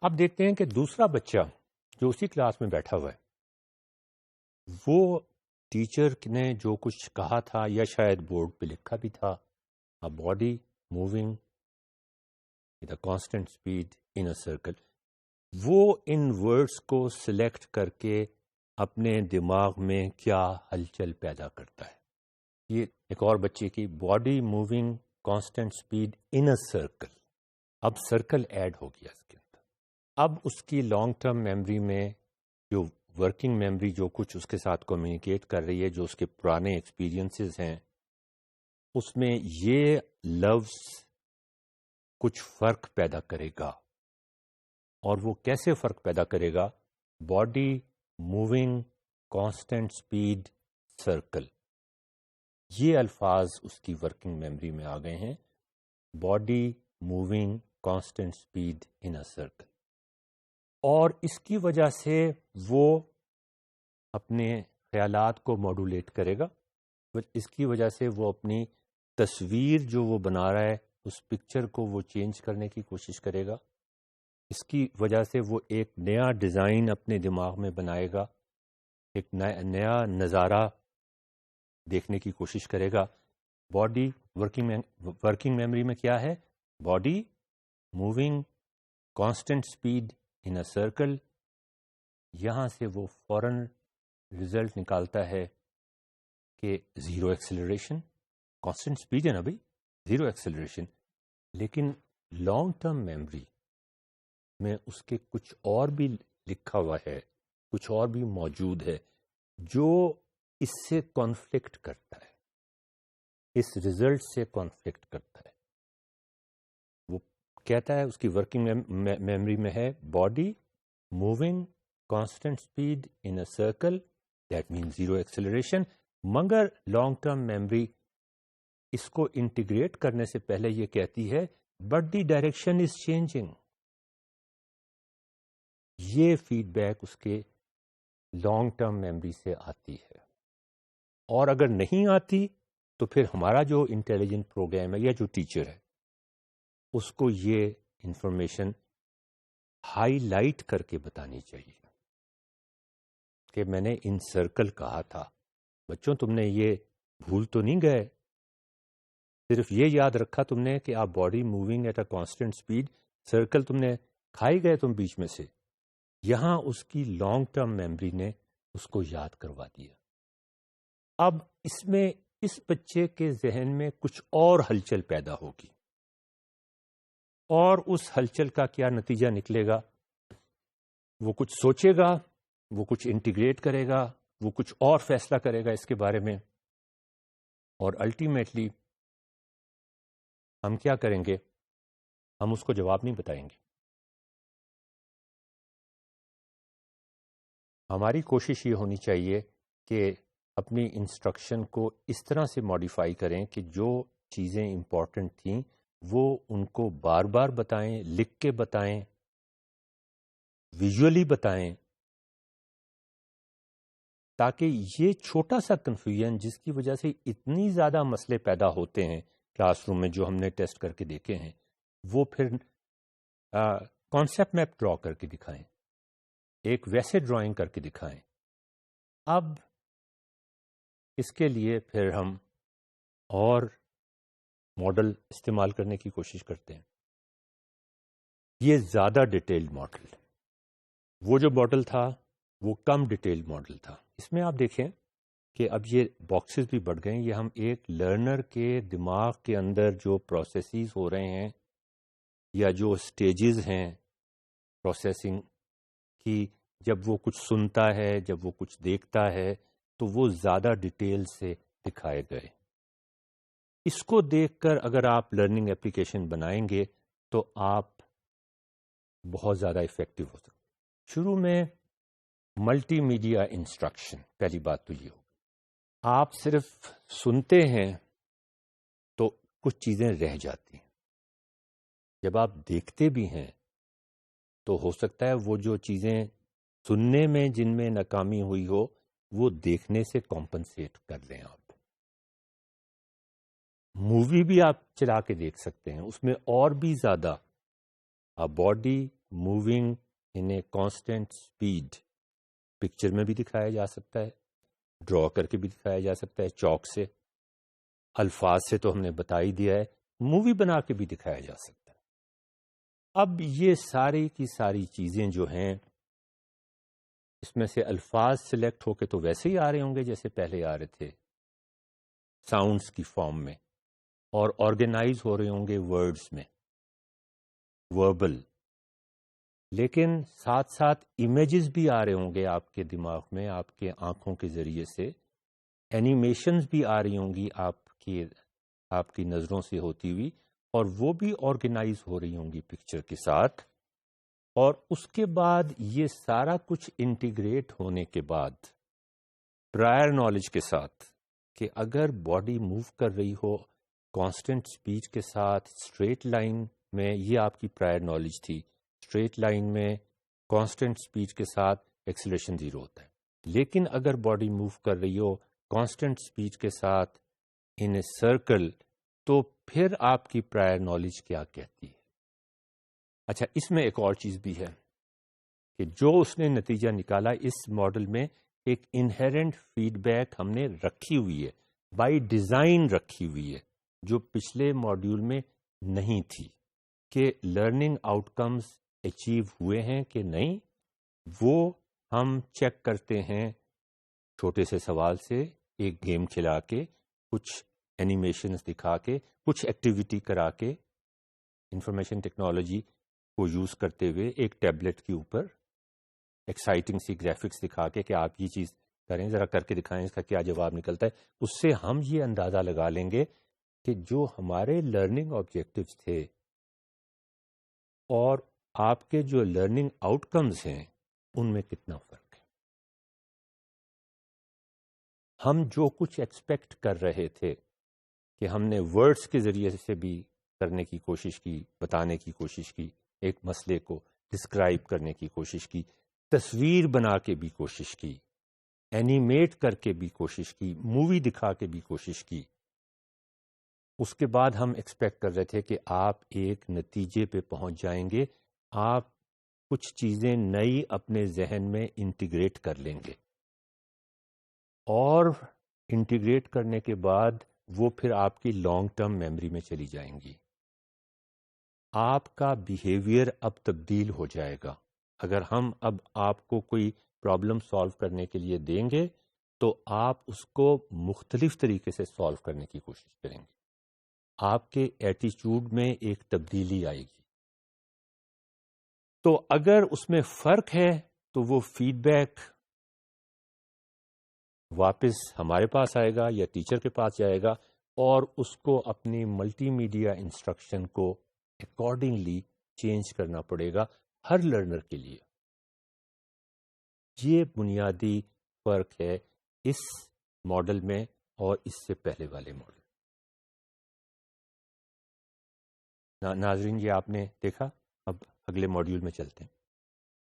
اب دیکھتے ہیں کہ دوسرا بچہ جو اسی کلاس میں بیٹھا ہوا ہے وہ ٹیچر نے جو کچھ کہا تھا یا شاید بورڈ پہ لکھا بھی تھا a body moving with a constant speed in a circle، وہ ان ورڈز کو سلیکٹ کر کے اپنے دماغ میں کیا ہلچل پیدا کرتا ہے۔ یہ ایک اور بچے کی body moving constant speed in a circle, اب سرکل ایڈ ہو گیا اس کے اندر۔ اب اس کی لانگ ٹرم میموری میں جو ورکنگ میموری جو کچھ اس کے ساتھ کمیونیکیٹ کر رہی ہے، جو اس کے پرانے ایکسپیرینسز ہیں، اس میں یہ لفظ کچھ فرق پیدا کرے گا۔ اور وہ کیسے فرق پیدا کرے گا؟ Body moving constant speed circle, یہ الفاظ اس کی ورکنگ میموری میں آ گئے ہیں، body moving constant speed in a circle. اور اس کی وجہ سے وہ اپنے خیالات کو ماڈولیٹ کرے گا، اس کی وجہ سے وہ اپنی تصویر جو وہ بنا رہا ہے اس پکچر کو وہ چینج کرنے کی کوشش کرے گا، اس کی وجہ سے وہ ایک نیا ڈیزائن اپنے دماغ میں بنائے گا، ایک نیا نظارہ دیکھنے کی کوشش کرے گا۔ باڈی ورکنگ میموری میں کیا ہے؟ Body moving constant speed in a circle, یہاں سے وہ فوراً رزلٹ نکالتا ہے کہ زیرو ایکسلریشن، کانسٹنٹ اسپیڈ ہے نا بھائی، زیرو ایکسلریشن۔ لیکن لانگ ٹرم میموری میں اس کے کچھ اور بھی لکھا ہوا ہے، کچھ اور بھی موجود ہے جو اس سے کانفلکٹ کرتا ہے، اس رزلٹ سے کانفلکٹ کرتا ہے۔ وہ کہتا ہے اس کی ورکنگ میموری میں ہے body moving constant speed in a circle, that main zero acceleration, مگر لانگ ٹرم میموری اس کو انٹیگریٹ کرنے سے پہلے یہ کہتی ہے but the direction is changing. یہ فیڈ بیک اس کے لانگ ٹرم میموری سے آتی ہے، اور اگر نہیں آتی تو پھر ہمارا جو انٹیلیجنٹ پروگرام ہے یا جو ٹیچر ہے اس کو یہ انفارمیشن ہائی لائٹ کر کے بتانی چاہیے کہ میں نے ان سرکل کہا تھا، بچوں تم نے یہ بھول تو نہیں گئے، صرف یہ یاد رکھا تم نے کہ آپ body moving at a constant speed, circle تم نے کھائی گئے تم بیچ میں سے۔ یہاں اس کی لانگ ٹرم میموری نے اس کو یاد کروا دیا۔ اب اس میں اس بچے کے ذہن میں کچھ اور ہلچل پیدا ہوگی، اور اس ہلچل کا کیا نتیجہ نکلے گا؟ وہ کچھ سوچے گا، وہ کچھ انٹیگریٹ کرے گا، وہ کچھ اور فیصلہ کرے گا اس کے بارے میں، اور الٹیمیٹلی ہم کیا کریں گے؟ ہم اس کو جواب نہیں بتائیں گے۔ ہماری کوشش یہ ہونی چاہیے کہ اپنی انسٹرکشن کو اس طرح سے ماڈیفائی کریں کہ جو چیزیں امپورٹنٹ تھیں وہ ان کو بار بار بتائیں، لکھ کے بتائیں، ویژولی بتائیں، تاکہ یہ چھوٹا سا کنفیوژن جس کی وجہ سے اتنی زیادہ مسئلے پیدا ہوتے ہیں کلاس روم میں، جو ہم نے ٹیسٹ کر کے دیکھے ہیں، وہ پھر کانسیپٹ میپ ڈرا کر کے دکھائیں، ایک ویسے ڈرائنگ کر کے دکھائیں۔ اب اس کے لیے پھر ہم اور ماڈل استعمال کرنے کی کوشش کرتے ہیں۔ یہ زیادہ ڈیٹیلڈ ماڈل، وہ جو ماڈل تھا وہ کم ڈیٹیلڈ ماڈل تھا۔ اس میں آپ دیکھیں کہ اب یہ باکسز بھی بڑھ گئے ہیں، یہ ہم ایک لرنر کے دماغ کے اندر جو پروسیسز ہو رہے ہیں یا جو سٹیجز ہیں پروسیسنگ کی، جب وہ کچھ سنتا ہے، جب وہ کچھ دیکھتا ہے، تو وہ زیادہ ڈیٹیل سے دکھائے گئے۔ اس کو دیکھ کر اگر آپ لرننگ اپلیکیشن بنائیں گے تو آپ بہت زیادہ افیکٹو ہو سکتے۔ شروع میں ملٹی میڈیا انسٹرکشن، پہلی بات تو یہ ہو، آپ صرف سنتے ہیں تو کچھ چیزیں رہ جاتی ہیں، جب آپ دیکھتے بھی ہیں تو ہو سکتا ہے وہ جو چیزیں سننے میں جن میں ناکامی ہوئی ہو وہ دیکھنے سے کمپنسیٹ کر لیں۔ آپ مووی بھی آپ چلا کے دیکھ سکتے ہیں، اس میں اور بھی زیادہ body moving in a constant speed picture میں بھی دکھایا جا سکتا ہے، ڈرا کر کے بھی دکھایا جا سکتا ہے چاک سے، الفاظ سے تو ہم نے بتا ہی دیا ہے، مووی بنا کے بھی دکھایا جا سکتا ہے۔ اب یہ ساری کی ساری چیزیں جو ہیں، اس میں سے الفاظ سلیکٹ ہو کے تو ویسے ہی آ رہے ہوں گے جیسے پہلے آ رہے تھے ساؤنڈز کی فارم میں، اور آرگنائز ہو رہے ہوں گے ورڈز میں، وربل، لیکن ساتھ ساتھ امیجز بھی آ رہے ہوں گے آپ کے دماغ میں، آپ کے آنکھوں کے ذریعے سے، اینیمیشنز بھی آ رہی ہوں گی آپ کی نظروں سے ہوتی ہوئی، اور وہ بھی آرگنائز ہو رہی ہوں گی پکچر کے ساتھ۔ اور اس کے بعد یہ سارا کچھ انٹیگریٹ ہونے کے بعد پرائر نالج کے ساتھ کہ اگر باڈی موو کر رہی ہو کانسٹنٹ اسپیڈ کے ساتھ اسٹریٹ لائن میں، یہ آپ کی پرائر نالج تھی، اسٹریٹ لائن میں کانسٹنٹ اسپیڈ کے ساتھ ایکسیلریشن 0 ہوتا ہے، لیکن اگر باڈی موو کر رہی ہو کانسٹنٹ اسپیڈ کے ساتھ ان اے سرکل، تو پھر آپ کی پرائر نالج کیا کہتی ہے؟ اچھا، اس میں ایک اور چیز بھی ہے کہ جو اس نے نتیجہ نکالا اس ماڈل میں ایک انہیرنٹ فیڈ بیک ہم نے رکھی ہوئی ہے، بائی ڈیزائن رکھی ہوئی ہے، جو پچھلے ماڈیول میں نہیں تھی، کہ لرننگ آؤٹ کمز اچیو ہوئے ہیں کہ نہیں، وہ ہم چیک کرتے ہیں چھوٹے سے سوال سے، ایک گیم کھلا کے، کچھ اینیمیشنز دکھا کے، کچھ ایکٹیویٹی کرا کے، انفارمیشن ٹیکنالوجی کو یوز کرتے ہوئے ایک ٹیبلٹ کے اوپر ایکسائٹنگ سی گرافکس دکھا کے کہ آپ یہ چیز کریں، ذرا کر کے دکھائیں اس کا کیا جواب نکلتا ہے۔ اس سے ہم یہ اندازہ لگا لیں گے کہ جو ہمارے لرننگ آبجیکٹیوز تھے اور آپ کے جو لرننگ آؤٹ کمز ہیں ان میں کتنا فرق ہے۔ ہم جو کچھ ایکسپیکٹ کر رہے تھے کہ ہم نے ورڈز کے ذریعے سے بھی کرنے کی کوشش کی، بتانے کی کوشش کی، ایک مسئلے کو ڈسکرائب کرنے کی کوشش کی، تصویر بنا کے بھی کوشش کی، اینیمیٹ کر کے بھی کوشش کی، مووی دکھا کے بھی کوشش کی، اس کے بعد ہم ایکسپیکٹ کر رہے تھے کہ آپ ایک نتیجے پہ پہنچ جائیں گے، آپ کچھ چیزیں نئی اپنے ذہن میں انٹیگریٹ کر لیں گے، اور انٹیگریٹ کرنے کے بعد وہ پھر آپ کی لانگ ٹرم میموری میں چلی جائیں گی۔ آپ کا بیہیویئر اب تبدیل ہو جائے گا۔ اگر ہم اب آپ کو کوئی پرابلم سالو کرنے کے لیے دیں گے تو آپ اس کو مختلف طریقے سے سالو کرنے کی کوشش کریں گے، آپ کے ایٹیچیوڈ میں ایک تبدیلی آئے گی۔ تو اگر اس میں فرق ہے تو وہ فیڈ بیک واپس ہمارے پاس آئے گا یا ٹیچر کے پاس جائے گا، اور اس کو اپنی ملٹی میڈیا انسٹرکشن کو اکارڈنگلی چینج کرنا پڑے گا ہر لرنر کے لیے۔ یہ بنیادی فرق ہے اس ماڈل میں اور اس سے پہلے والے ماڈل۔ ناظرین، یہ آپ نے دیکھا، اب اگلے ماڈیول میں چلتے ہیں۔